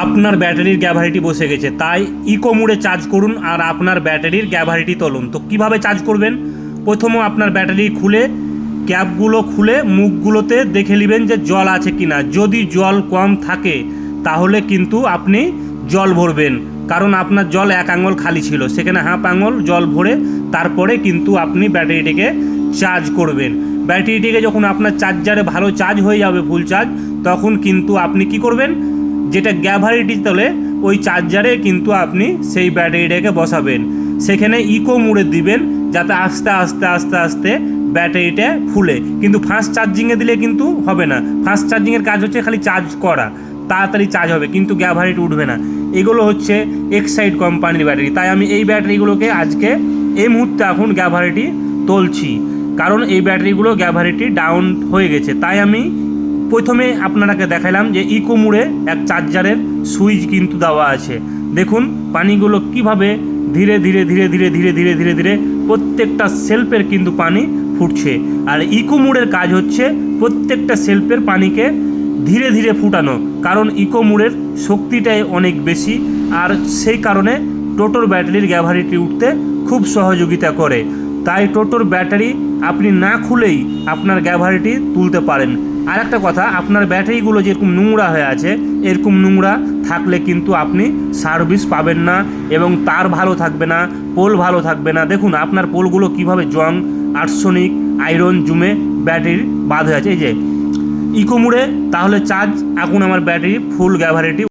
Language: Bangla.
আপনার ব্যাটারির গ্যাভারিটি বসে গেছে, তাই ইকো মোডে চার্জ করুন আর আপনার ব্যাটারির গ্যাভারিটি তুলুন। তো কিভাবে চার্জ করবেন? প্রথমে আপনার ব্যাটারি খুলে ক্যাপগুলো খুলে মুখগুলোতে দেখে নেবেন যে জল আছে কিনা। যদি জল কম থাকে তাহলে কিন্তু আপনি জল ভরবেন, কারণ আপনার জল 1 আঙুল খালি ছিল, সেখানে হাফ আঙুল জল ভরে তারপরে কিন্তু আপনি ব্যাটারিটিকে চার্জ করবেন। ব্যাটারিটিকে যখন আপনার চার্জারে ভালো চার্জ হয়ে যাবে, ফুল চার্জ, তখন কিন্তু আপনি কি করবেন, যেটা গ্যাভারিটি তোলে ওই চার্জারে কিন্তু আপনি সেই ব্যাটারিটাকে বসাবেন। সেখানে ইকো মোডে দিবেন যাতে আস্তে আস্তে আস্তে আস্তে ব্যাটারিটা ফুলে। কিন্তু ফাস্ট চার্জিংয়ে দিলে কিন্তু হবে না। ফাস্ট চার্জিংয়ের কাজ হচ্ছে খালি চার্জ করা, তাড়াতাড়ি চার্জ হবে, কিন্তু গ্যাভারিটি উঠবে না। এগুলো হচ্ছে এক্সাইড কোম্পানির ব্যাটারি, তাই আমি এই ব্যাটারিগুলোকে আজকে এই মুহূর্তে এখন গ্যাভারিটি তুলছি, কারণ এই ব্যাটারিগুলো গ্যাভারিটি ডাউন হয়ে গেছে। তাই আমি প্রথমে আপনারাকে দেখালাম যে ইকো মোডে এক চার্জারের সুইচ কিন্তু দেওয়া আছে। দেখুন পানিগুলো কিভাবে ধীরে ধীরে ধীরে ধীরে ধীরে ধীরে ধীরে ধীরে প্রত্যেকটা সেলফের কিন্তু পানি ফুটছে। আর ইকো মোডের কাজ হচ্ছে প্রত্যেকটা সেলফের পানিকে ধীরে ধীরে ফুটানো, কারণ ইকো মোডের শক্তিটাই অনেক বেশি, আর সেই কারণে টোটোর ব্যাটারির গ্যাভারিটি উঠতে খুব সহযোগিতা করে। তাই টোটোর ব্যাটারি আপনি না খুলেই আপনার গ্যাভারিটি তুলতে পারেন। আর একটা কথা, আপনার ব্যাটারিগুলো যেরকম নোংরা হয়ে আছে, এরকম নোংরা থাকলে কিন্তু আপনি সার্ভিস পাবেন না এবং তার ভালো থাকবে না, পোল ভালো থাকবে না। দেখুন আপনার পোলগুলো কিভাবে জং, আর্সেনিক, আয়রন জমে ব্যাটারির বাদ হয়ে আছে। এই যে ইকো মোডে তাহলে চার্জ, এখন আমার ব্যাটারি ফুল গ্যাভারিটি